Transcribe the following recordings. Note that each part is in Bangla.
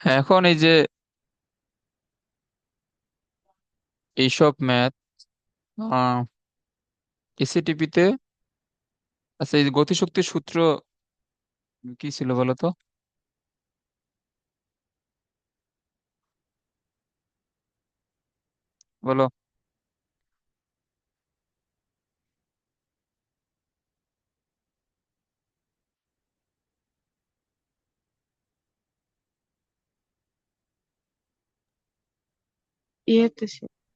হ্যাঁ, এখন এই যে এইসব ম্যাথ এসএটিপি তে, আচ্ছা এই যে গতিশক্তির সূত্র কি ছিল বলো তো? বলো। ইয়েতে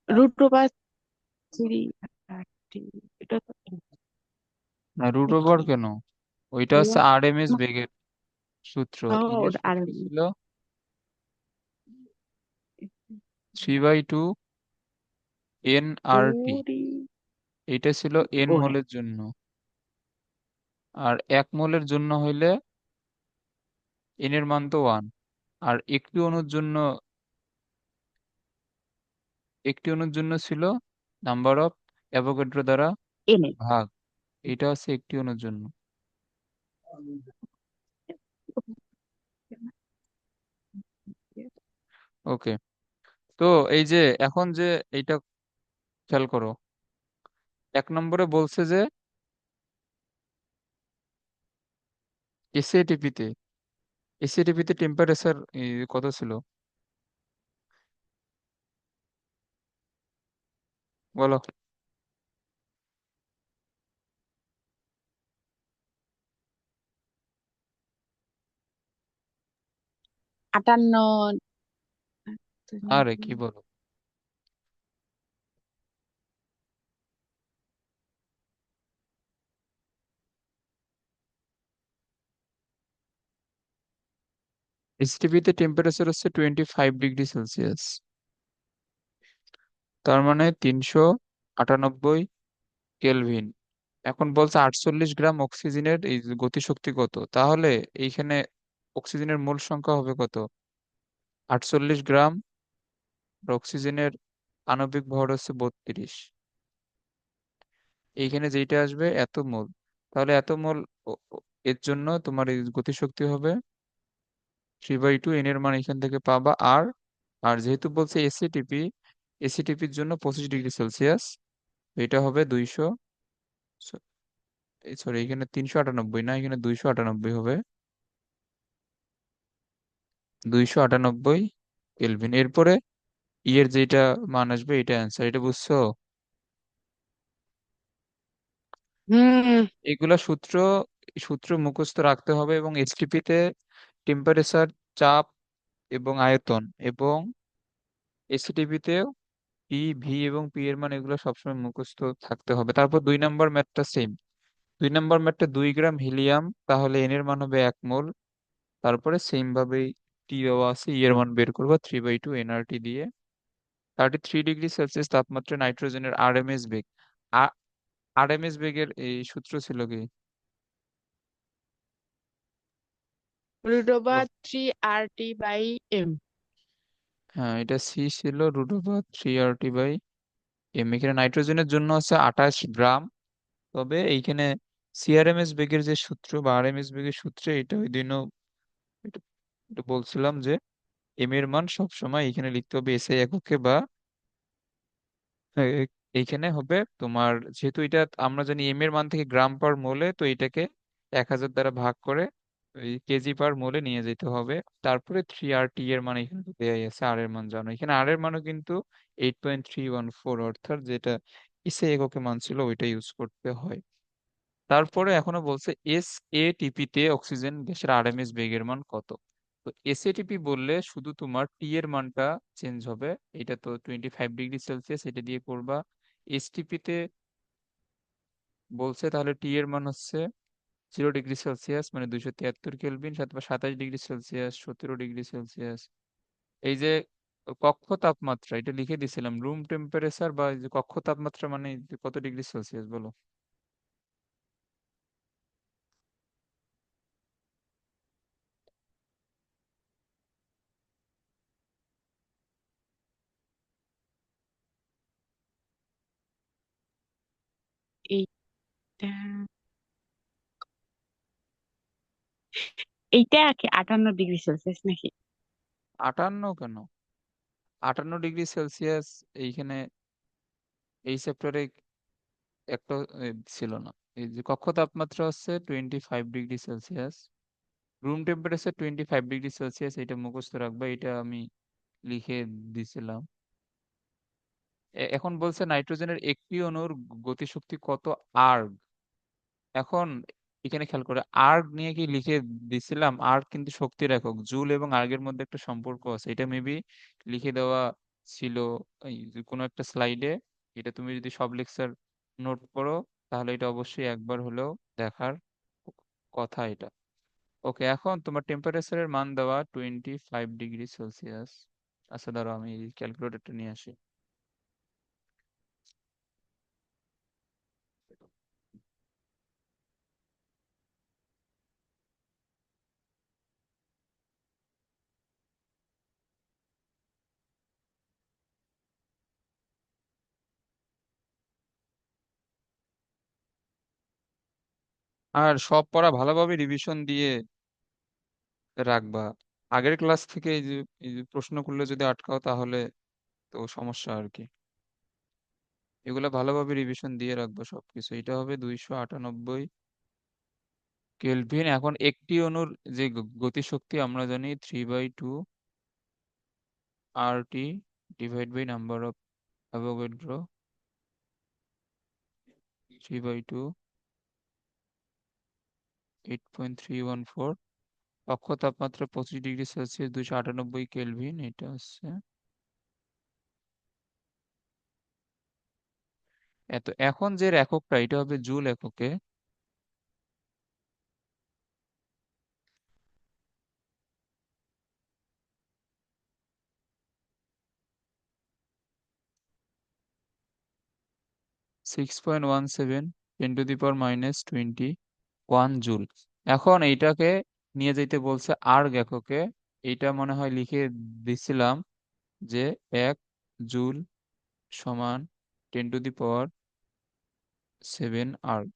রুট ওভার থ্রি এটা তো না, রুট ওভার নাকি কেন? ওইটা হচ্ছে ওয়ান আরএমএস বেগের সূত্র। ই এর আর সূত্র ছিল 3/2 NRT। ওরে এইটা ছিল এন ওরে মোলের জন্য। আর 1 মোলের জন্য হইলে এন এর মান তো 1। আর একটি অণুর জন্য ছিল নাম্বার অফ অ্যাভোগাড্রো দ্বারা এনে ভাগ। এটা হচ্ছে একটি অণুর জন্য। ওকে। তো এই যে এখন যে এইটা খেয়াল করো, 1 নম্বরে বলছে যে এসএটিপি তে এসএটিপি তে টেম্পারেচার কত ছিল বলো? আটান্ন আরে কি বলো! এসটিপি তে টেম্পারেচার হচ্ছে 25°C। তার মানে 398 কেলভিন। এখন বলছে 48 গ্রাম অক্সিজেনের এই যে গতিশক্তি কত, তাহলে এইখানে অক্সিজেনের মোল সংখ্যা হবে কত? 48 গ্রাম। আর অক্সিজেনের আণবিক ভর হচ্ছে 32। এইখানে যেটা আসবে এত মোল। তাহলে এত মোল এর জন্য তোমার এই গতিশক্তি হবে 3/2 এন এর মান এখান থেকে পাবা। আর আর যেহেতু বলছে এসিটিপি, এসিটিপির জন্য 25°C, এটা হবে 200, সরি এখানে 398 না, এখানে 298 হবে। 298 কেলভিন। এরপরে এর যেটা মান আসবে এটা অ্যান্সার। এটা বুঝছো? হুম এগুলা সূত্র মুখস্থ রাখতে হবে। এবং এসটিপি তে টেম্পারেচার, চাপ এবং আয়তন, এবং এসিটিপি তে পি, ভি এবং পি এর মান এগুলো সবসময় মুখস্থ থাকতে হবে। তারপর 2 নম্বর ম্যাথটা সেম। 2 নম্বর ম্যাথটা 2 গ্রাম হিলিয়াম, তাহলে এন এর মান হবে 1 মোল। তারপরে সেম ভাবেই টি দেওয়া আছে, ই এর মান বের করবো 3/2 এনআরটি দিয়ে। 33°C তাপমাত্রায় নাইট্রোজেনের আরএমএস বেগ। আরএমএস বেগের এই সূত্র ছিল কি? রুট বলো। Over three R T by M. হ্যাঁ, এটা সি ছিল √3 RT/m। এখানে নাইট্রোজেনের জন্য হচ্ছে 28 গ্রাম। তবে এইখানে সিআরএমএস বেগের যে সূত্র বা আরএমএস বেগের সূত্রে এটা ওই দিনও এটা এটা বলছিলাম যে এম এর মান সবসময় এখানে লিখতে হবে এসআই এককে, বা এইখানে হবে তোমার, যেহেতু এটা আমরা জানি এম এর মান থেকে গ্রাম পার মোলে, তো এটাকে 1000 দ্বারা ভাগ করে ওই কেজি পার মোলে নিয়ে যেতে হবে। তারপরে 3 RT এর মান এখানে তো দেয়াই আছে। আর এর মান জানো, এখানে আর এর মানও কিন্তু 8.314, অর্থাৎ যেটা এসআই এককে মান ছিল ওইটা ইউজ করতে হয়। তারপরে এখনো বলছে এসএটিপি তে অক্সিজেন গ্যাসের আরএমএস বেগের মান কত। তো এসএটিপি বললে শুধু তোমার টি এর মানটা চেঞ্জ হবে। এটা তো 25°C, এটা দিয়ে করবা। এসটিপি তে বলছে তাহলে টি এর মান হচ্ছে 0°C, মানে 273 কেলভিন, সাথে 27°C, 17°C। এই যে কক্ষ তাপমাত্রা এটা লিখে দিছিলাম, রুম টেম্পারেচার, বা এই যে কক্ষ তাপমাত্রা মানে যে কত ডিগ্রি সেলসিয়াস বলো? এইটা এইটা কি 58°C নাকি? 58 কেন? 58 ডিগ্রি সেলসিয়াস এইখানে এই সেক্টরে একটা ছিল না। এই যে কক্ষ তাপমাত্রা হচ্ছে 25 degree Celsius, room temperature 25 degree Celsius, এটা মুখস্থ রাখবা, এটা আমি লিখে দিছিলাম। এখন বলছে নাইট্রোজেনের একটি অণুর গতিশক্তি কত আর্গ। এখন এখানে খেয়াল করে আর্গ নিয়ে কি লিখে দিছিলাম, আর্গ কিন্তু শক্তির একক, জুল এবং আর্গের মধ্যে একটা সম্পর্ক আছে, এটা মেবি লিখে দেওয়া ছিল এই যে কোনো একটা স্লাইডে। এটা তুমি যদি সব লেকচার নোট করো তাহলে এটা অবশ্যই একবার হলেও দেখার কথা এটা। ওকে, এখন তোমার টেম্পারেচারের মান দেওয়া 25 ডিগ্রি সেলসিয়াস। আচ্ছা ধরো আমি ক্যালকুলেটরটা নিয়ে আসি। আর সব পড়া ভালোভাবে রিভিশন দিয়ে রাখবা। আগের ক্লাস থেকে এই যে প্রশ্নগুলো যদি আটকাও তাহলে তো সমস্যা আর কি। এগুলো ভালোভাবে রিভিশন দিয়ে রাখবো সবকিছু। এটা হবে 298 কেলভিন। এখন একটি অণুর যে গতিশক্তি আমরা জানি 3/2 RT divide by number of Avogadro, 3/2 8.314। কক্ষ তাপমাত্রা 25 ডিগ্রি সেলসিয়াস, 298 কেলভিন, এটা হচ্ছে এত। এখন যে এককটা এটা হবে জুল এককে। 6.17 10⁻²1 জুল। এখন এইটাকে নিয়ে যেতে বলছে আর্গ এককে। এইটা মনে হয় লিখে দিছিলাম যে 1 জুল সমান 10⁻7 আর্গ।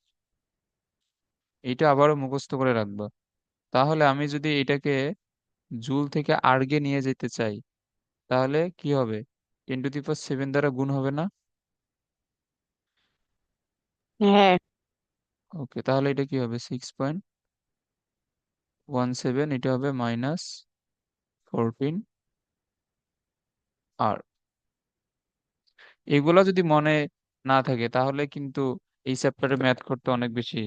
এইটা আবারও মুখস্থ করে রাখবা। তাহলে আমি যদি এটাকে জুল থেকে আর্গে নিয়ে যেতে চাই তাহলে কি হবে? 10⁻7 দ্বারা গুণ হবে না? হ্যাঁ। ওকে, তাহলে এটা কি হবে? 6.17, এটা হবে -14 আর। এগুলা যদি মনে না থাকে তাহলে কিন্তু এই চ্যাপ্টারে ম্যাথ করতে অনেক বেশি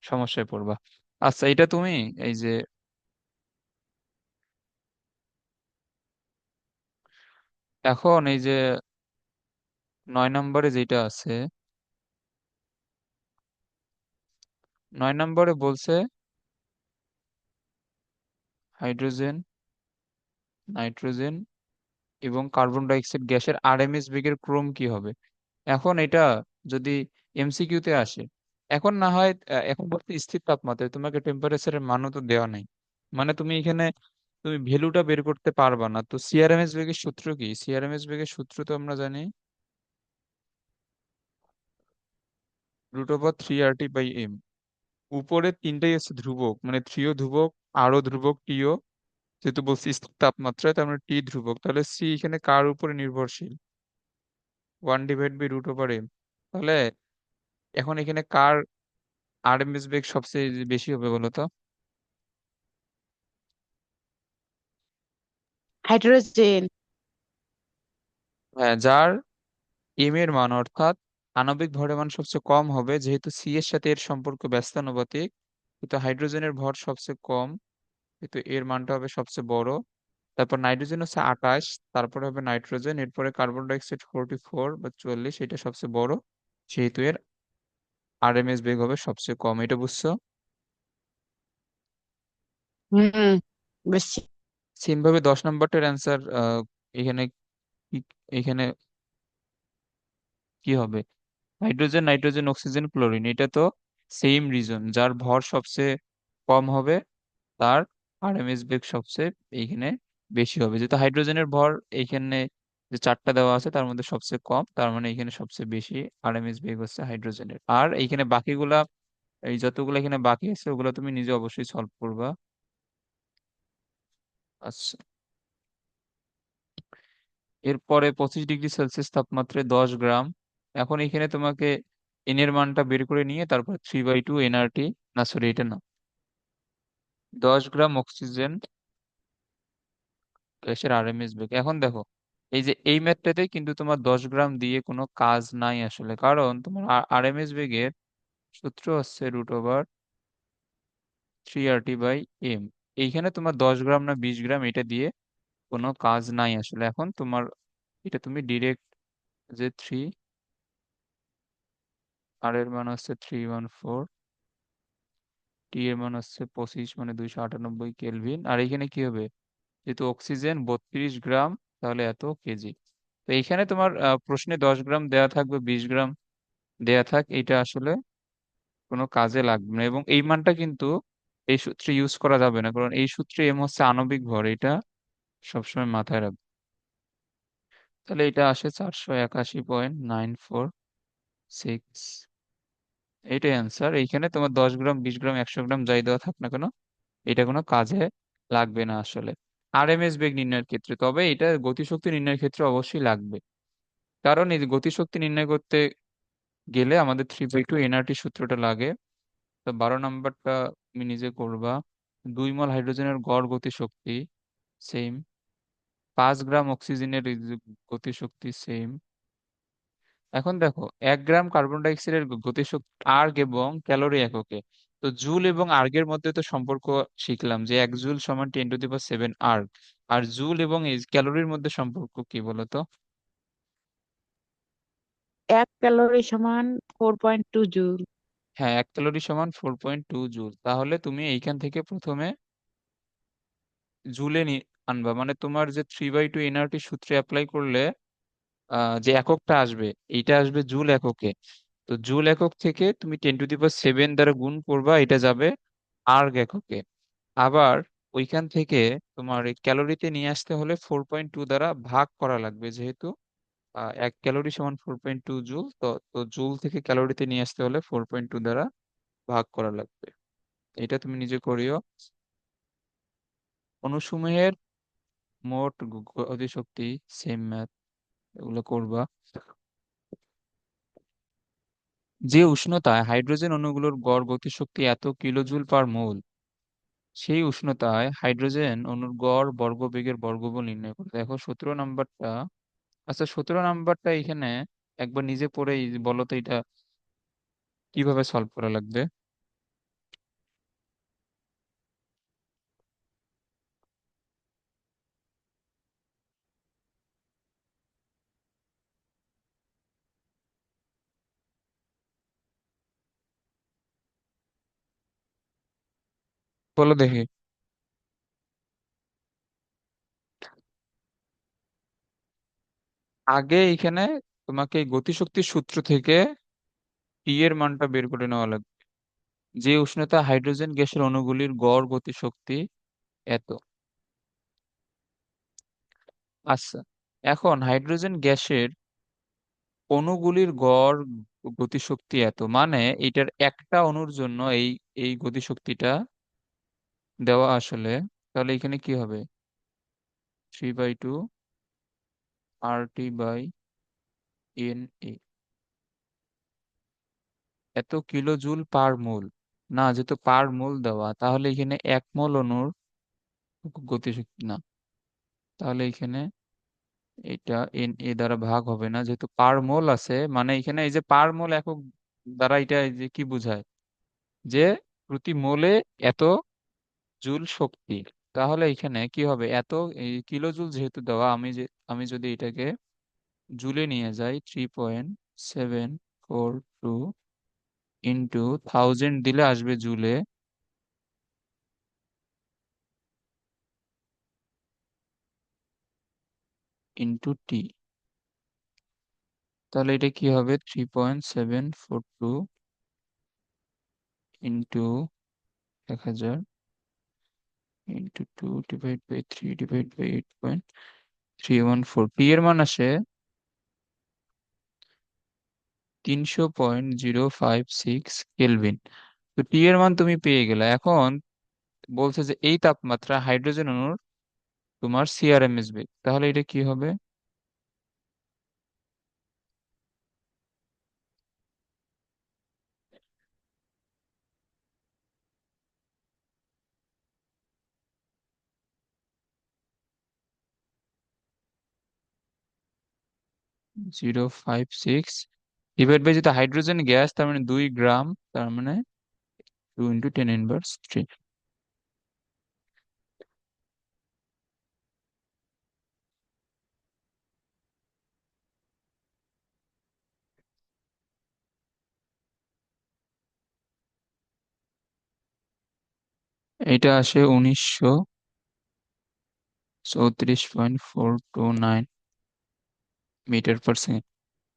সমস্যায় পড়বা। আচ্ছা, এটা তুমি এই যে এখন এই যে 9 নম্বরে যেটা আছে, 9 নম্বরে বলছে হাইড্রোজেন, নাইট্রোজেন এবং কার্বন ডাই অক্সাইড গ্যাসের আরএমএস বেগের ক্রম কি হবে। এখন এটা যদি এমসিকিউ তে আসে, এখন না হয় এখন বলতে স্থির তাপমাত্রায় তোমাকে টেম্পারেচারের মানও তো দেওয়া নাই, মানে তুমি এখানে তুমি ভ্যালুটা বের করতে পারবা না। তো সিআরএমএস বেগের সূত্র কি? সিআরএমএস বেগের সূত্র তো আমরা জানি √3 RT/m। উপরে তিনটাই আছে ধ্রুবক, মানে থ্রিও ধ্রুবক, আরও ধ্রুবক, টিও, যেহেতু বলছি স্থির তাপমাত্রায় তার মানে টি ধ্রুবক, তাহলে সি এখানে কার উপরে নির্ভরশীল? 1/√m। তাহলে এখন এখানে কার আরএমএস বেগ সবচেয়ে বেশি হবে বলো তো? হাইড্রোজেন। হ্যাঁ, যার এম এর মান অর্থাৎ আণবিক ভরের মান সবচেয়ে কম হবে, যেহেতু সি এর সাথে এর সম্পর্ক ব্যস্তানুপাতিক, কিন্তু হাইড্রোজেনের ভর সবচেয়ে কম, কিন্তু এর মানটা হবে সবচেয়ে বড়। তারপর নাইট্রোজেন হচ্ছে 28, তারপরে হবে নাইট্রোজেন, এরপরে কার্বন ডাই অক্সাইড 44 বা 44, এটা সবচেয়ে বড়, সেহেতু এর আরএমএস বেগ হবে সবচেয়ে কম। এটা বুঝছো? হুম, বুঝছি। সেম ভাবে 10 নম্বরটার অ্যান্সার এখানে কি- এখানে কি হবে? হাইড্রোজেন, নাইট্রোজেন, অক্সিজেন, ক্লোরিন, এটা তো সেম রিজন, যার ভর সবচেয়ে কম হবে তার আরএমএস বেগ সবচেয়ে এইখানে বেশি হবে। যেহেতু হাইড্রোজেনের ভর এইখানে যে চারটা দেওয়া আছে তার মধ্যে সবচেয়ে কম, তার মানে এখানে সবচেয়ে বেশি আরএমএস বেগ হচ্ছে হাইড্রোজেনের। আর এইখানে বাকিগুলা, এই যতগুলো এখানে বাকি আছে ওগুলো তুমি নিজে অবশ্যই সলভ করবা। আচ্ছা। এরপরে 25 ডিগ্রি সেলসিয়াস তাপমাত্রায় 10 গ্রাম। এখন এখানে তোমাকে এন এর মানটা বের করে নিয়ে তারপর 3/2 এনআরটি, না সরি এটা না, 10 গ্রাম অক্সিজেন গ্যাসের আরএমএস বেগ। এখন দেখো, এই যে এই ম্যাথটাতে কিন্তু তোমার 10 গ্রাম দিয়ে কোনো কাজ নাই আসলে, কারণ তোমার আরএমএস বেগের সূত্র হচ্ছে √3RT/m। এইখানে তোমার 10 গ্রাম না 20 গ্রাম এটা দিয়ে কোনো কাজ নাই আসলে। এখন তোমার এটা তুমি ডিরেক্ট যে আর এর মান হচ্ছে 314, টি এর মান হচ্ছে 25 মানে 298 কেলভিন, আর এখানে কি হবে, যেহেতু অক্সিজেন 32 গ্রাম, তাহলে এত কেজি। তো এইখানে তোমার প্রশ্নে 10 গ্রাম দেয়া থাকবে 20 গ্রাম দেয়া থাক, এটা আসলে কোনো কাজে লাগবে না। এবং এই মানটা কিন্তু এই সূত্রে ইউজ করা যাবে না, কারণ এই সূত্রে এম হচ্ছে আণবিক ভর, এটা সবসময় মাথায় রাখবে। তাহলে এটা আসে 481.946। এটাই অ্যান্সার। এইখানে তোমার 10 গ্রাম 20 গ্রাম 100 গ্রাম যাই দেওয়া থাক না কেন, এটা কোনো কাজে লাগবে না আসলে আরএমএস বেগ নির্ণয়ের ক্ষেত্রে। তবে এটা গতিশক্তি নির্ণয়ের ক্ষেত্রে অবশ্যই লাগবে, কারণ এই যে গতিশক্তি নির্ণয় করতে গেলে আমাদের 3/2 এনআরটি সূত্রটা লাগে। তো 12 নম্বরটা তুমি নিজে করবা। 2 মোল হাইড্রোজেনের গড় গতিশক্তি সেম, 5 গ্রাম অক্সিজেনের এই যে গতিশক্তি সেম। এখন দেখো, 1 গ্রাম কার্বন ডাই অক্সাইডের গতিশক্তি আর্গ এবং ক্যালোরি এককে। তো জুল এবং আর্গের মধ্যে তো সম্পর্ক শিখলাম যে 1 জুল সমান 10⁻⁷ আর্গ। আর জুল এবং এই ক্যালোরির মধ্যে সম্পর্ক কি বলতো? 1 ক্যালোরি সমান 4.2 জুল। হ্যাঁ, 1 ক্যালোরি সমান 4.2 জুল। তাহলে তুমি এইখান থেকে প্রথমে জুলে আনবা, মানে তোমার যে 3/2 এনআরটি সূত্রে অ্যাপ্লাই করলে যে এককটা আসবে, এইটা আসবে জুল এককে। তো জুল একক থেকে তুমি 10⁻⁷ দ্বারা গুণ করবা, এটা যাবে আর্গ এককে। আবার ওইখান থেকে তোমার এই ক্যালোরিতে নিয়ে আসতে হলে 4.2 দ্বারা ভাগ করা লাগবে, যেহেতু 1 ক্যালোরি সমান 4.2 জুল। তো তো জুল থেকে ক্যালোরিতে নিয়ে আসতে হলে 4.2 দ্বারা ভাগ করা লাগবে। এটা তুমি নিজে করিও। অণুসমূহের মোট গতিশক্তি সেম ম্যাথ, এগুলো করবা। যে উষ্ণতায় হাইড্রোজেন অণুগুলোর গড় গতিশক্তি এত কিলোজুল/মোল, সেই উষ্ণতায় হাইড্রোজেন অণুর গড় বর্গবেগের বর্গমূল নির্ণয় করে। দেখো 17 নাম্বারটা। আচ্ছা, 17 নাম্বারটা এখানে একবার নিজে পড়ে বলো তো এটা কিভাবে সলভ করা লাগবে। বলো দেখি। আগে এখানে তোমাকে এই গতিশক্তির সূত্র থেকে টি এর মানটা বের করে নেওয়া লাগবে। যে উষ্ণতা হাইড্রোজেন গ্যাসের অণুগুলির গড় গতিশক্তি এত। আচ্ছা, এখন হাইড্রোজেন গ্যাসের অণুগুলির গড় গতিশক্তি এত, মানে এটার একটা অণুর জন্য এই এই গতিশক্তিটা দেওয়া আসলে। তাহলে এখানে কি হবে, 3/2 RT/NA, এত কিলোজুল/মোল। না, যেহেতু পার মোল দেওয়া, তাহলে এখানে 1 মোল অণুর গতিশক্তি না, তাহলে এখানে এটা NA দ্বারা ভাগ হবে না, যেহেতু পার মোল আছে। মানে এখানে এই যে পার মোল একক দ্বারা এটা এই যে কি বোঝায়, যে প্রতি মোলে এত জুল শক্তি। তাহলে এখানে কি হবে, এত এই কিলোজুল যেহেতু দেওয়া, আমি যদি এটাকে জুলে নিয়ে যাই, 3.742 ইন্টু 1000 দিলে আসবে জুলে, ইন্টু টি। তাহলে এটা কি হবে, 3.742 ইন্টু 1000 ইন্টু 2/3/8.314। টি এর মান আসে 300.056 কেলভিন। তো টি এর মান তুমি পেয়ে গেলে। এখন বলছে যে এই তাপমাত্রা হাইড্রোজেন অণুর তোমার সিআরএমএস বেগ, তাহলে এটা কি হবে, 0.056 ডিভাইড বাই, যেটা হাইড্রোজেন গ্যাস, তার মানে 2 গ্রাম, তার মানে 2 × 10⁻³ এটা আসে 1934.429 মিটার পার সেকেন্ড।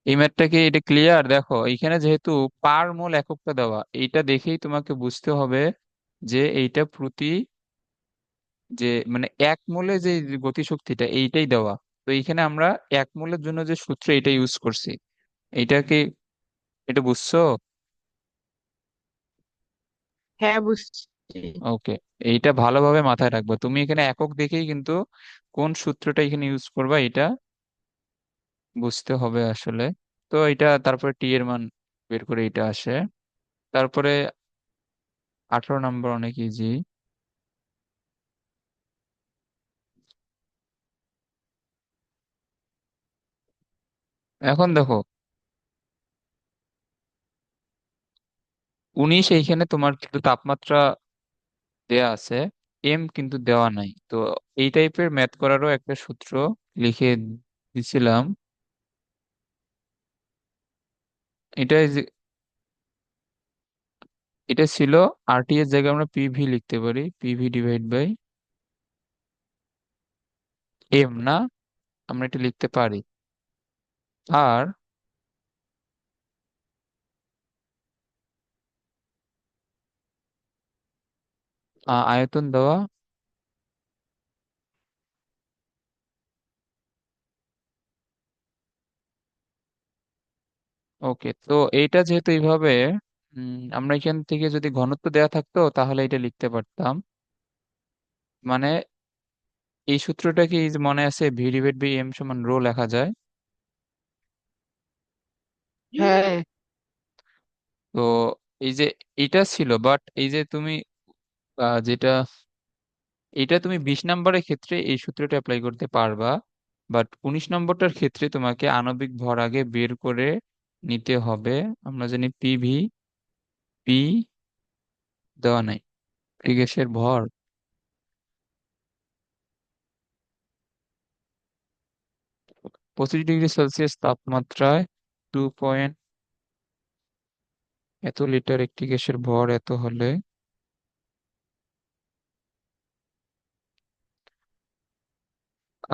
এই ম্যাথটা কি এটা ক্লিয়ার? দেখো এইখানে যেহেতু পার মোল এককটা দেওয়া, এইটা দেখেই তোমাকে বুঝতে হবে যে এইটা প্রতি, যে মানে এক মোলে যে গতিশক্তিটা এইটাই দেওয়া। তো এইখানে আমরা এক মোলের জন্য যে সূত্র এটা ইউজ করছি, এইটা কি, এটা বুঝছো? হ্যাঁ, বুঝছি। ওকে, এইটা ভালোভাবে মাথায় রাখবা। তুমি এখানে একক দেখেই কিন্তু কোন সূত্রটা এখানে ইউজ করবা এটা বুঝতে হবে আসলে। তো এটা তারপরে টি এর মান বের করে এটা আসে। তারপরে 18 নম্বর অনেক ইজি। এখন দেখো 19, এইখানে তোমার কিন্তু তাপমাত্রা দেয়া আছে, এম কিন্তু দেওয়া নাই। তো এই টাইপের ম্যাথ করারও একটা সূত্র লিখে দিছিলাম। এটা এটা ছিল আরটি এর জায়গায় আমরা পিভি লিখতে পারি, পিভি ডিভাইড বাই এম, না? আমরা এটা লিখতে পারি। আর আয়তন দেওয়া। ওকে, তো এইটা যেহেতু এইভাবে, আমরা এখান থেকে যদি ঘনত্ব দেয়া থাকতো তাহলে এটা লিখতে পারতাম। মানে এই সূত্রটা কি এই যে মনে আছে, ভি ডিভাইড বাই এম সমান রো লেখা যায়। হ্যাঁ, তো এই যে এটা ছিল, বাট এই যে তুমি যেটা, এটা তুমি 20 নম্বরের ক্ষেত্রে এই সূত্রটা অ্যাপ্লাই করতে পারবা, বাট 19 নম্বরটার ক্ষেত্রে তোমাকে আণবিক ভর আগে বের করে নিতে হবে। আমরা জানি পিভি, পি দেওয়া নাই, গ্যাসের ভর 25 ডিগ্রি সেলসিয়াস তাপমাত্রায় 2 এত লিটার, একটি গ্যাসের ভর এত হলে,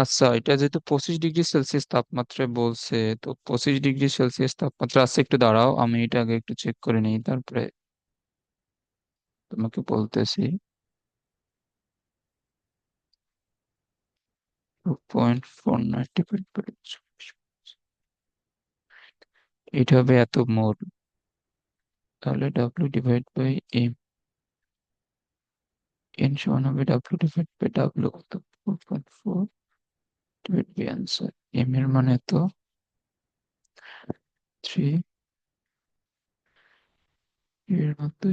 আচ্ছা এটা যেহেতু 25 ডিগ্রি সেলসিয়াস তাপমাত্রায় বলছে, তো 25 ডিগ্রি সেলসিয়াস তাপমাত্রা আছে, একটু দাঁড়াও আমি এটা আগে একটু চেক করে নিই, তারপরে তোমাকে বলতেছি। 2.49 ডিভাইড বাই, এটা হবে এত মোল। তাহলে W divide by M, N সমান হবে ডাব্লিউ ডিভাইড বাই ডাব্লিউ, কত 4.4 ডিভাইড বাই অ্যান্সার। এম এর মানে তো 3, এর মধ্যে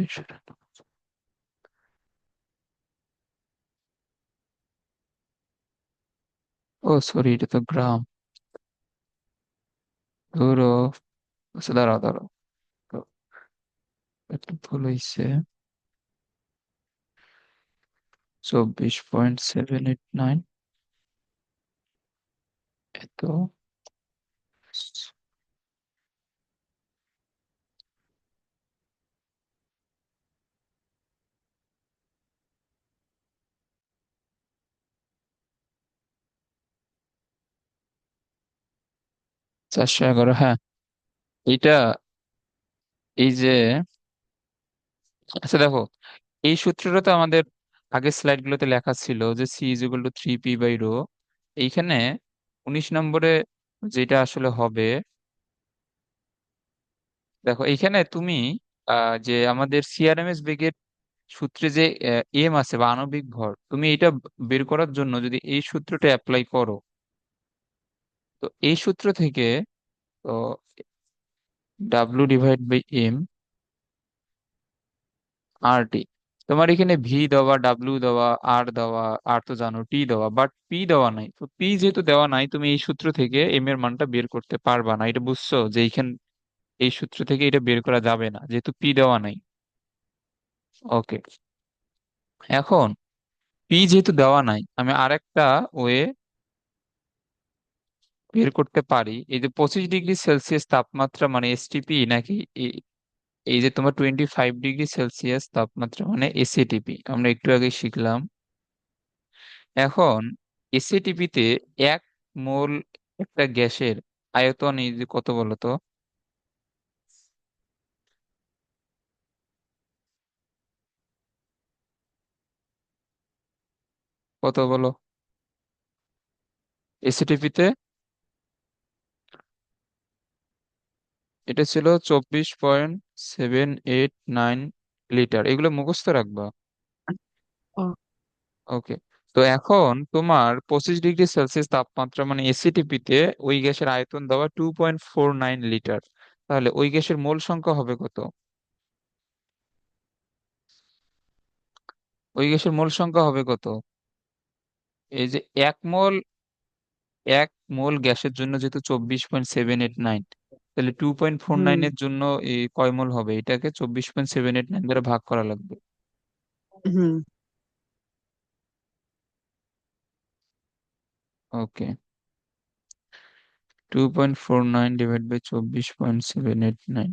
ও সরি, এটা তো গ্রাম। ধরো, আচ্ছা দাঁড়াও দাঁড়াও, তো একটু ভুল হয়েছে। 24.789 এত। চারশো 11, হ্যাঁ। এটা এই যে, আচ্ছা দেখো, এই সূত্রটা তো আমাদের আগের স্লাইড গুলোতে লেখা ছিল যে C is equal to 3 P by rho. এইখানে 19 নম্বরে যেটা আসলে হবে, দেখো এইখানে তুমি যে আমাদের সিআরএমএস বেগের সূত্রে যে এম আছে বা আণবিক ভর, তুমি এটা বের করার জন্য যদি এই সূত্রটা অ্যাপ্লাই করো, তো এই সূত্র থেকে, তো W divide by M R টি, তোমার এখানে ভি দেওয়া, ডাব্লিউ দেওয়া, আর দেওয়া, আর তো জানো টি দেওয়া, বাট পি দেওয়া নাই। তো পি যেহেতু দেওয়া নাই, তুমি এই সূত্র থেকে এম এর মানটা বের করতে পারবা না। এটা বুঝছো যে এইখান এই সূত্র থেকে এটা বের করা যাবে না যেহেতু পি দেওয়া নাই। ওকে, এখন পি যেহেতু দেওয়া নাই, আমি আরেকটা ওয়ে বের করতে পারি। এই যে 25 ডিগ্রি সেলসিয়াস তাপমাত্রা মানে এসটিপি, নাকি এই এই যে তোমার 25 ডিগ্রি সেলসিয়াস তাপমাত্রা মানে এসএটিপি, আমরা একটু আগে শিখলাম। এখন এসএটিপি তে 1 মোল একটা গ্যাসের আয়তন এই যে কত বলো তো? কত বলো? এসএটিপি তে এটা ছিল 24.789 লিটার। এগুলো মুখস্থ রাখবা। ও, ওকে, তো এখন তোমার 25 ডিগ্রি সেলসিয়াস তাপমাত্রা মানে এসিটিপি তে ওই গ্যাসের আয়তন দেওয়া 2.49 লিটার। তাহলে ওই গ্যাসের মোল সংখ্যা হবে কত? ওই গ্যাসের মোল সংখ্যা হবে কত? এই যে এক মোল, 1 মোল গ্যাসের জন্য যেহেতু 24.789, তাহলে 2.49 হুম এর জন্য এই কয় মোল হবে? এটাকে 24.789 দ্বারা ভাগ করা লাগবে। হুম। ওকে, 2.49 ডিভাইড বাই 24.789,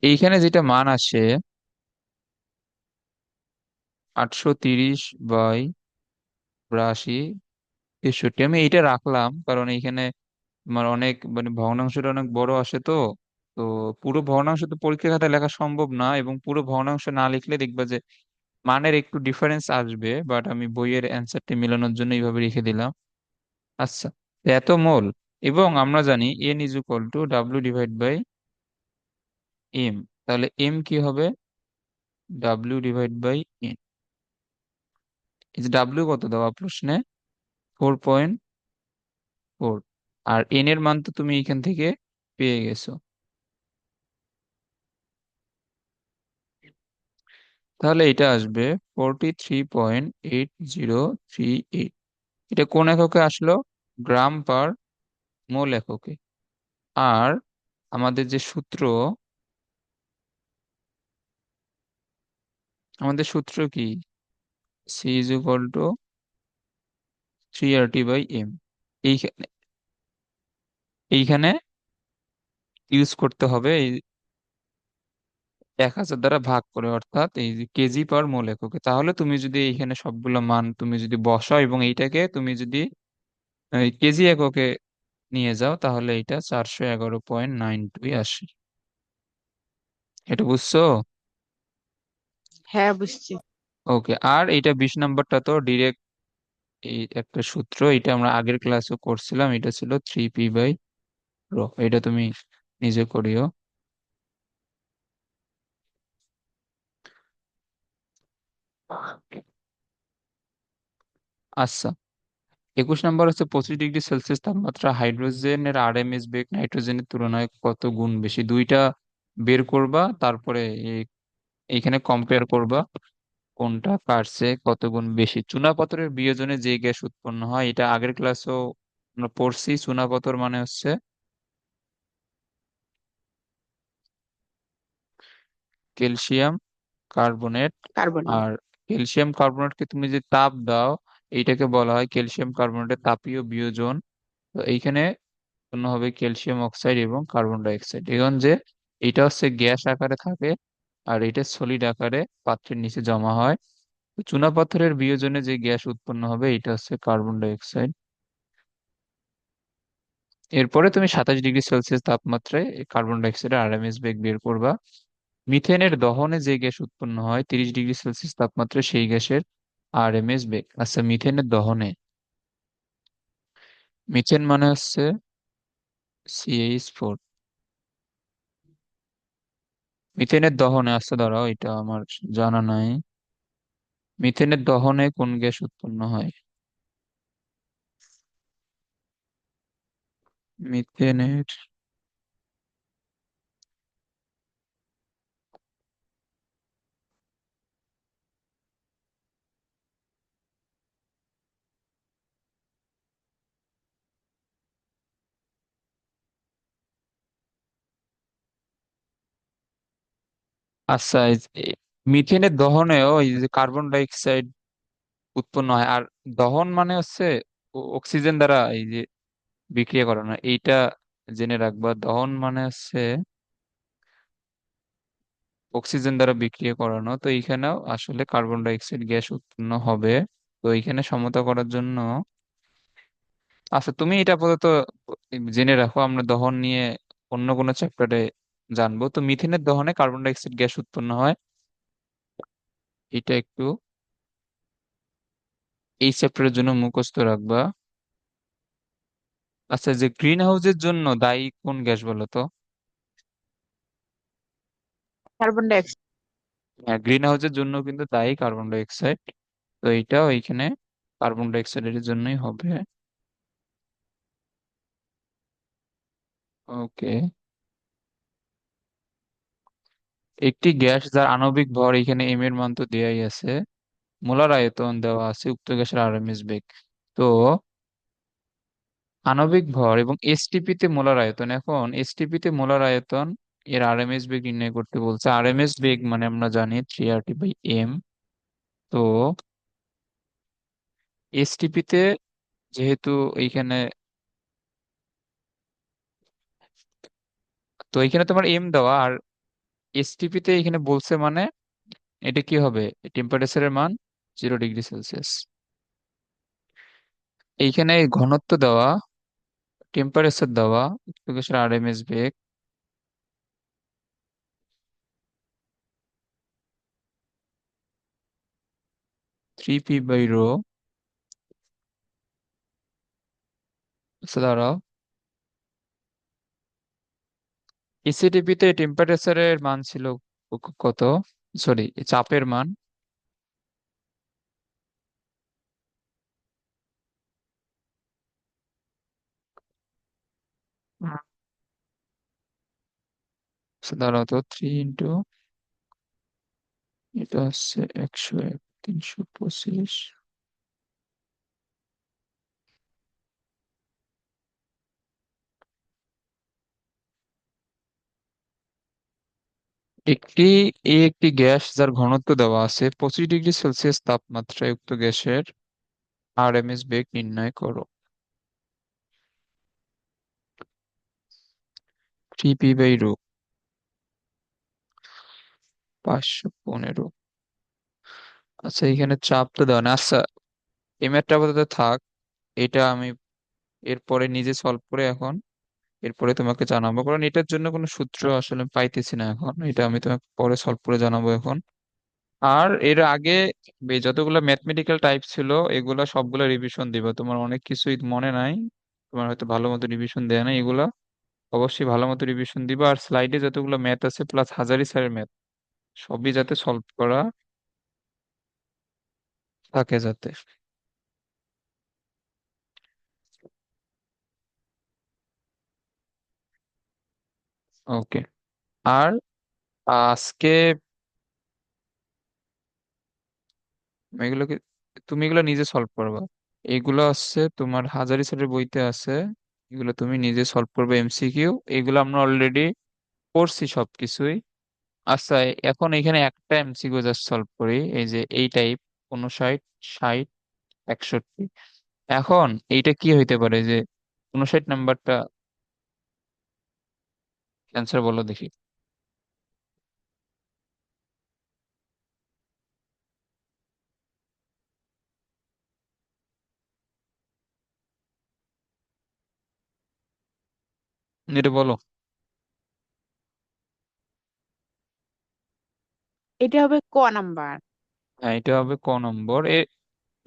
এইখানে যেটা মান আসে 830/82, আমি এইটা রাখলাম কারণ এইখানে আমার অনেক মানে ভগ্নাংশটা অনেক বড় আসে তো। তো পুরো ভগ্নাংশ তো পরীক্ষা খাতায় লেখা সম্ভব না, এবং পুরো ভগ্নাংশ না লিখলে দেখবা যে মানের একটু ডিফারেন্স আসবে, বাট আমি বইয়ের অ্যান্সারটি মেলানোর জন্য এইভাবে রেখে দিলাম। আচ্ছা, তো এত মোল, এবং আমরা জানি N is equal to W divide by M. তাহলে এম কি হবে? W divide by N. এই যে ডাব্লিউ কত দেওয়া প্রশ্নে? 4.4। আর এন এর মান তো তুমি এখান থেকে পেয়ে গেছো। তাহলে এটা আসবে 43.8038। এটা কোন এককে আসলো? গ্রাম পার মোল এককে। আর আমাদের যে সূত্র, আমাদের সূত্র কি? C is equal to 3RT/m। এইখানে এইখানে ইউজ করতে হবে এই 1000 দ্বারা ভাগ করে, অর্থাৎ এই যে কেজি পার মোল এককে। তাহলে তুমি যদি এইখানে সবগুলো মান তুমি যদি বসাও এবং এইটাকে তুমি যদি এই কেজি এককে নিয়ে যাও, তাহলে এটা 411.92 আসে। এটা বুঝছো? হ্যাঁ, বুঝছি। ওকে, আর এইটা 20 নাম্বারটা তো ডিরেক্ট এই একটা সূত্র, এটা আমরা আগের ক্লাসে করছিলাম। এটা ছিল 3p/ρ। এটা তুমি নিজে করিও। আচ্ছা, 21 নাম্বার হচ্ছে 25 ডিগ্রি সেলসিয়াস তাপমাত্রা হাইড্রোজেনের আরএমএস বেগ নাইট্রোজেনের তুলনায় কত গুণ বেশি? দুইটা বের করবা, তারপরে এইখানে কম্পেয়ার করবা কোনটা কার চেয়ে কত গুণ বেশি। চুনাপাথরের বিয়োজনে যে গ্যাস উৎপন্ন হয়, এটা আগের ক্লাসেও আমরা পড়ছি। চুনাপাথর মানে হচ্ছে ক্যালসিয়াম কার্বনেট। কার্বনের। আর ক্যালসিয়াম কার্বনেটকে তুমি যে তাপ দাও, এইটাকে বলা হয় ক্যালসিয়াম কার্বনেটের তাপীয় বিয়োজন। তো এইখানে উৎপন্ন হবে ক্যালসিয়াম অক্সাইড এবং কার্বন ডাই অক্সাইড। এখন যে এটা হচ্ছে গ্যাস আকারে থাকে, আর এটা সলিড আকারে পাত্রের নিচে জমা হয়। তো চুনাপাথরের বিয়োজনে যে গ্যাস উৎপন্ন হবে এটা হচ্ছে কার্বন ডাই অক্সাইড। এরপরে তুমি 27 ডিগ্রি সেলসিয়াস তাপমাত্রায় কার্বন ডাই অক্সাইডের আরএমএস বেগ বের করবা। মিথেনের দহনে যে গ্যাস উৎপন্ন হয় 30 ডিগ্রি সেলসিয়াস তাপমাত্রায়, সেই গ্যাসের আরএমএস বেগ। আচ্ছা, মিথেনের দহনে, মিথেন মানে হচ্ছে CH4। মিথেনের দহনে, আচ্ছা দাঁড়াও, এটা আমার জানা নাই। মিথেনের দহনে কোন গ্যাস উৎপন্ন হয়? মিথেনের আচ্ছা, মিথেনের দহনেও এই যে কার্বন ডাই অক্সাইড উৎপন্ন হয়। আর দহন মানে হচ্ছে অক্সিজেন দ্বারা এই যে বিক্রিয়া করানো, এইটা জেনে রাখবা। দহন মানে হচ্ছে অক্সিজেন দ্বারা বিক্রিয়া করানো। তো এইখানেও আসলে কার্বন ডাই অক্সাইড গ্যাস উৎপন্ন হবে। তো এইখানে সমতা করার জন্য, আচ্ছা তুমি এটা আপাতত জেনে রাখো, আমরা দহন নিয়ে অন্য কোনো চ্যাপ্টারে জানবো। তো মিথেনের দহনে কার্বন ডাই অক্সাইড গ্যাস উৎপন্ন হয়, এটা একটু এই চ্যাপ্টারের জন্য মুখস্থ রাখবা। আচ্ছা, যে গ্রিন হাউসের জন্য দায়ী কোন গ্যাস বলো তো? Carbon die oxide. হ্যাঁ, গ্রিন হাউসের জন্য কিন্তু দায়ী কার্বন ডাই অক্সাইড। তো এইটাও এইখানে কার্বন ডাই অক্সাইডের জন্যই হবে। ওকে। একটি গ্যাস যার আণবিক ভর, এখানে এম এর মান তো দেয়াই আছে, মোলার আয়তন দেওয়া আছে, উক্ত গ্যাসের আরএমএস বেগ। তো আণবিক ভর এবং এসটিপি তে মোলার আয়তন, এখন এসটিপি তে মোলার আয়তন এর আরএমএস বেগ নির্ণয় করতে বলছে। আরএমএস বেগ মানে আমরা জানি 3RT/m। তো এসটিপি তে যেহেতু এইখানে, তো এখানে তোমার এম দেওয়া আর এসটিপি তে এখানে বলছে মানে এটা কি হবে, টেম্পারেচারের মান 0°C। এইখানে ঘনত্ব দেওয়া, টেম্পারেচার দেওয়া, উক্ত গ্যাসের আরএমএস বেগ 3p/ρ। আচ্ছা দাঁড়াও, এসিটিপি তে টেম্পারেচারের মান ছিল কত, সরি চাপের মান। হুম। আচ্ছা দাঁড়াও তো, 3 এটা হচ্ছে 101, 325। একটি একটি গ্যাস যার ঘনত্ব দেওয়া আছে 25°C তাপমাত্রায়, উক্ত গ্যাসের আরএমএস বেগ নির্ণয় করো। 3p/ρ 515। আচ্ছা এখানে চাপ তো দেওয়া না। আচ্ছা এই ম্যাথটা আপাতত থাক, এটা আমি এরপরে নিজে সলভ করে এখন এরপরে তোমাকে জানাবো, কারণ এটার জন্য কোনো সূত্র আসলে পাইতেছি না এখন। এটা আমি তোমাকে পরে সলভ করে জানাবো এখন। আর এর আগে যতগুলো ম্যাথমেটিক্যাল টাইপ ছিল এগুলা সবগুলো রিভিশন দিবা। তোমার অনেক কিছুই মনে নাই, তোমার হয়তো ভালো মতো রিভিশন দেয়া নাই, এগুলা অবশ্যই ভালো মতো রিভিশন দিবা। আর স্লাইডে যতগুলো ম্যাথ আছে প্লাস হাজারি স্যারের ম্যাথ, সবই যাতে সলভ করা থাকে যাতে। ওকে। আর আজকে এগুলোকে, তুমি এগুলো নিজে সলভ করবা। এগুলো আছে তোমার হাজারি স্যারের বইতে আছে, এগুলো তুমি নিজে সলভ করবে এমসিকিউ। এগুলো আমরা অলরেডি করছি সবকিছুই। আচ্ছা এখন এখানে একটা এমসিকিউ জাস্ট সলভ করি, এই যে এই টাইপ 59, 60, 61। এখন এইটা কি হইতে পারে, যে 59 নাম্বারটা অ্যান্সার বলো দেখি। এটা বলো। এটা হবে ক নাম্বার। হ্যাঁ এটা হবে ক নম্বর।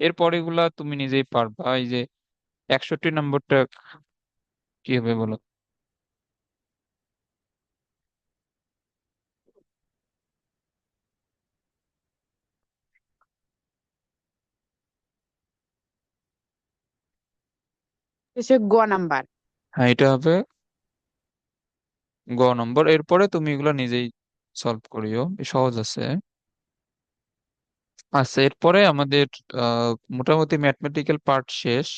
এর পরেগুলা তুমি নিজেই পারবা। এই যে 61 নম্বরটা কি হবে বলো। হচ্ছে গ নাম্বার। হ্যাঁ এটা হবে গ নম্বর। এরপরে তুমি এগুলো নিজেই সলভ করিও, সহজ আছে। আচ্ছা এরপরে আমাদের মোটামুটি ম্যাথমেটিক্যাল পার্ট শেষ।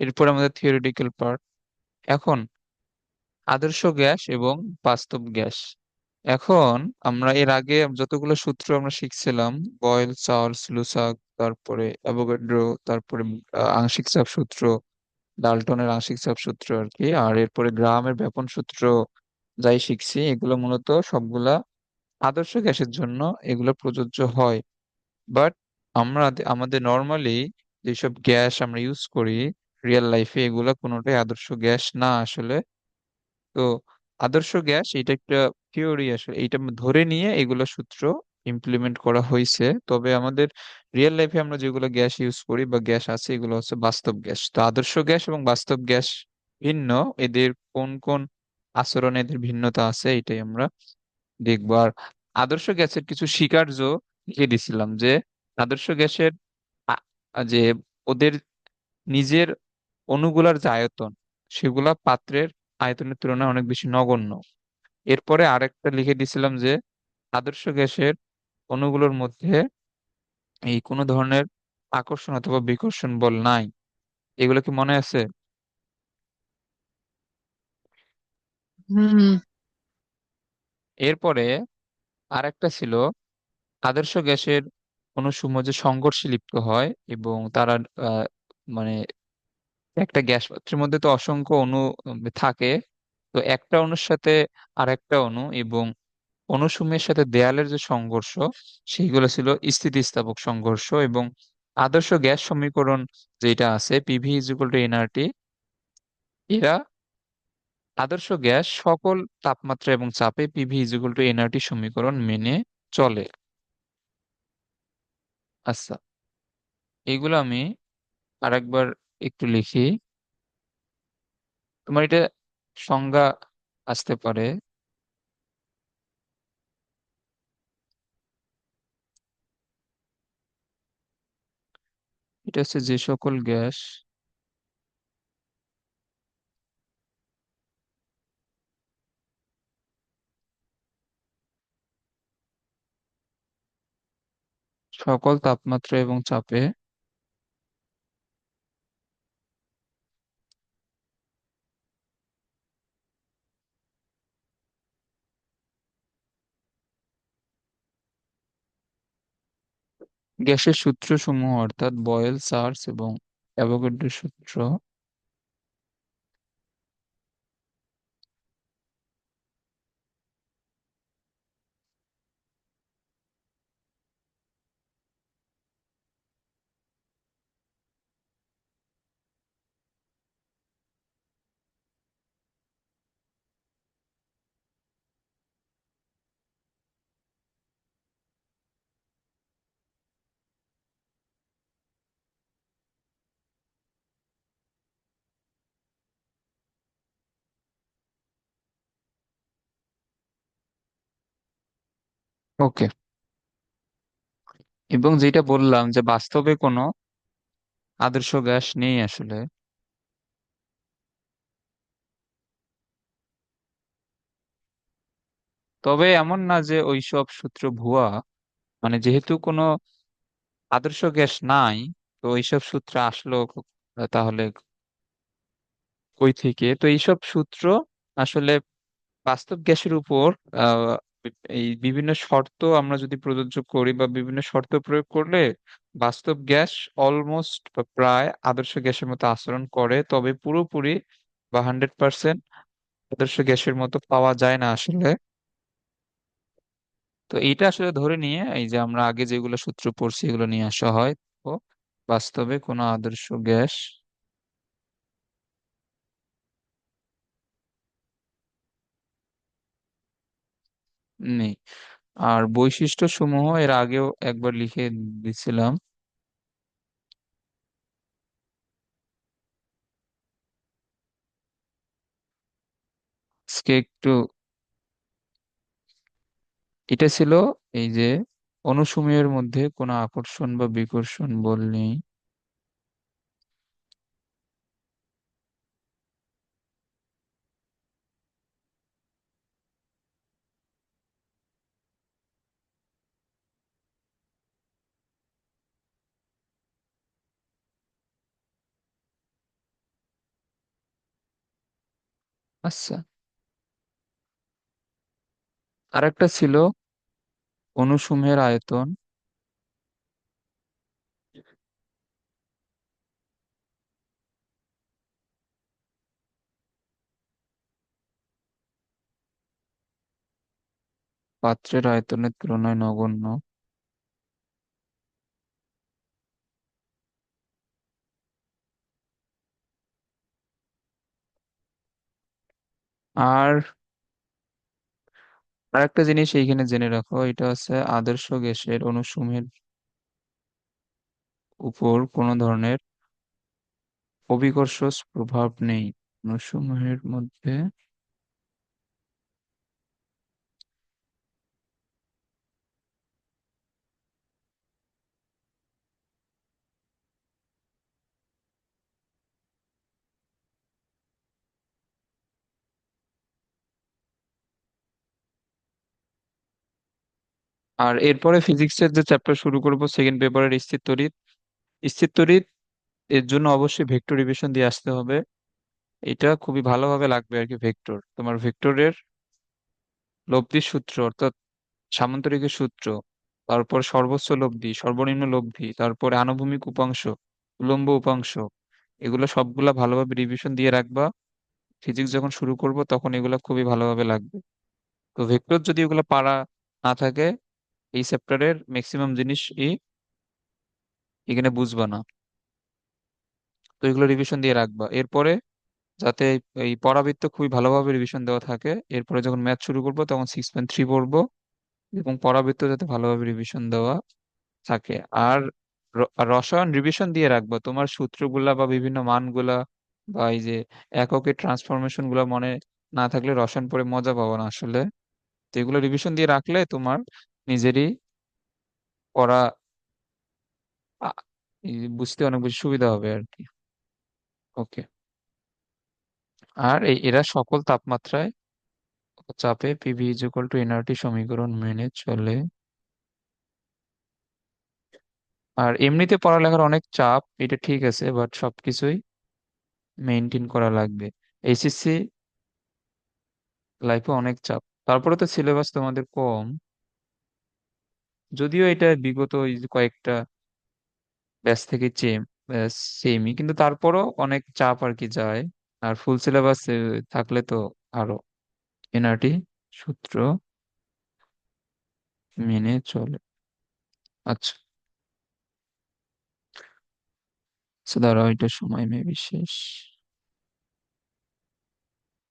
এরপরে আমাদের থিওরিটিক্যাল পার্ট। এখন আদর্শ গ্যাস এবং বাস্তব গ্যাস, এখন আমরা এর আগে যতগুলো সূত্র আমরা শিখছিলাম, বয়েল, চার্লস, লুসাক, তারপরে অ্যাভোগাড্রো, তারপরে আংশিক চাপ সূত্র, ডাল্টনের আংশিক চাপ সূত্র আর কি, আর এরপরে গ্রাহামের ব্যাপন সূত্র, যাই শিখছি এগুলো মূলত সবগুলা আদর্শ গ্যাসের জন্য এগুলো প্রযোজ্য হয়। বাট আমরা আমাদের নর্মালি যেসব গ্যাস আমরা ইউজ করি রিয়েল লাইফে, এগুলা কোনোটাই আদর্শ গ্যাস না আসলে। তো আদর্শ গ্যাস এটা একটা থিওরি, আসলে এটা ধরে নিয়ে এগুলো সূত্র ইমপ্লিমেন্ট করা হয়েছে। তবে আমাদের রিয়েল লাইফে আমরা যেগুলো গ্যাস ইউজ করি বা গ্যাস আছে এগুলো হচ্ছে বাস্তব গ্যাস। তো আদর্শ গ্যাস এবং বাস্তব গ্যাস ভিন্ন, এদের কোন কোন আচরণে এদের ভিন্নতা আছে এটাই আমরা দেখবো। আর আদর্শ গ্যাসের কিছু স্বীকার্য লিখে দিছিলাম যে আদর্শ গ্যাসের আ- যে ওদের নিজের অণুগুলার যে আয়তন, সেগুলা পাত্রের আয়তনের তুলনায় অনেক বেশি নগণ্য। এরপরে আরেকটা লিখে দিছিলাম যে আদর্শ গ্যাসের অণুগুলোর মধ্যে এই কোনো ধরনের আকর্ষণ অথবা বিকর্ষণ বল নাই। এগুলো কি মনে আছে? হুম। এরপরে আরেকটা ছিল আদর্শ গ্যাসের অণুসমূহ যে সংঘর্ষে লিপ্ত হয় এবং তারা আহ, মানে একটা গ্যাস পাত্রের মধ্যে তো অসংখ্য অণু থাকে। তো একটা অণুর সাথে আরেকটা অণু এবং অণুসমূহের সাথে দেয়ালের যে সংঘর্ষ, সেইগুলো ছিল স্থিতিস্থাপক সংঘর্ষ। এবং আদর্শ গ্যাস সমীকরণ যেটা আছে, PV is equal two nRT, এরা আদর্শ গ্যাস সকল তাপমাত্রা এবং চাপে PV is equal two nRT সমীকরণ মেনে চলে। আচ্ছা, এগুলো আমি আরেকবার একটু লিখি। তোমার এটা সংজ্ঞা আসতে পারে। এটা হচ্ছে যে সকল গ্যাস সকল তাপমাত্রা এবং চাপে গ্যাসের সূত্র সমূহ অর্থাৎ বয়েল, চার্লস এবং অ্যাভোগাড্রো সূত্র। ওকে। এবং যেটা বললাম যে বাস্তবে কোনো আদর্শ গ্যাস নেই আসলে। তবে এমন না যে ওইসব সূত্র ভুয়া, মানে যেহেতু কোনো আদর্শ গ্যাস নাই, তো এইসব সূত্র আসলো তাহলে কই থেকে? তো এইসব সূত্র আসলে বাস্তব গ্যাসের উপর আহ, এই বিভিন্ন শর্ত আমরা যদি প্রযোজ্য করি বা বিভিন্ন শর্ত প্রয়োগ করলে বাস্তব গ্যাস অলমোস্ট প্রায় আদর্শ গ্যাসের মতো আচরণ করে। তবে পুরোপুরি বা 100% আদর্শ গ্যাসের মতো পাওয়া যায় না আসলে। তো এইটা আসলে ধরে নিয়ে এই যে আমরা আগে যেগুলো সূত্র পড়ছি এগুলো নিয়ে আসা হয়। তো বাস্তবে কোনো আদর্শ গ্যাস নেই। আর বৈশিষ্ট্য সমূহ এর আগেও একবার লিখে দিছিলাম। আজকে একটু, এটা ছিল এই যে অনুসমূহের মধ্যে কোনো আকর্ষণ বা বিকর্ষণ বল নেই। আচ্ছা, আরেকটা ছিল অনুসমূহের আয়তন। পাত্রের আয়তনের তুলনায় নগণ্য। আর আরেকটা জিনিস এইখানে জেনে রাখো, এটা হচ্ছে আদর্শ গ্যাসের অনুসমূহের উপর কোনো ধরনের অভিকর্ষ প্রভাব নেই। অনুসমূহের মধ্যে। আর এরপরে ফিজিক্সের যে চ্যাপ্টার শুরু করব সেকেন্ড পেপারের স্থির তড়িৎ। স্থির তড়িৎ এর জন্য অবশ্যই ভেক্টর রিভিশন দিয়ে আসতে হবে। এটা খুবই ভালোভাবে লাগবে আর কি। ভেক্টর, তোমার ভেক্টরের লব্ধির সূত্র অর্থাৎ সামান্তরিকের সূত্র, তারপর সর্বোচ্চ লব্ধি, সর্বনিম্ন লব্ধি, তারপরে আনুভূমিক উপাংশ, উলম্ব উপাংশ, এগুলো সবগুলা ভালোভাবে রিভিশন দিয়ে রাখবা। ফিজিক্স যখন শুরু করব তখন এগুলো খুবই ভালোভাবে লাগবে। তো ভেক্টর যদি এগুলো পারা না থাকে, এই চ্যাপ্টারের ম্যাক্সিমাম জিনিসই এখানে বুঝবা না। তো এগুলো রিভিশন দিয়ে রাখবা। এরপরে যাতে এই পরাবৃত্ত খুবই ভালোভাবে রিভিশন দেওয়া থাকে, এরপরে যখন ম্যাথ শুরু করবো তখন 6.3 পড়বো, এবং পরাবৃত্ত যাতে ভালোভাবে রিভিশন দেওয়া থাকে। আর আর রসায়ন রিভিশন দিয়ে রাখবো। তোমার সূত্রগুলা বা বিভিন্ন মানগুলা বা এই যে এককের ট্রান্সফরমেশন গুলা মনে না থাকলে রসায়ন পড়ে মজা পাবো না আসলে। তো এগুলো রিভিশন দিয়ে রাখলে তোমার নিজেরই পড়া বুঝতে অনেক বেশি সুবিধা হবে আর কি। ওকে। আর এরা সকল তাপমাত্রায় চাপে PV is equal two nRT সমীকরণ মেনে চলে। আর এমনিতে পড়ালেখার অনেক চাপ, এটা ঠিক আছে, বাট সবকিছুই মেনটেন করা লাগবে। এইচএসসি লাইফে অনেক চাপ, তারপরে তো সিলেবাস তোমাদের কম, যদিও এটা বিগত এই যে কয়েকটা ব্যাচ থেকে সেমই, কিন্তু তারপরও অনেক চাপ আর কি যায়। আর ফুল সিলেবাস থাকলে তো আরো। এনআরটি সূত্র মেনে চলে। আচ্ছা, দাঁড়াও, এটা সময় মেবি শেষ।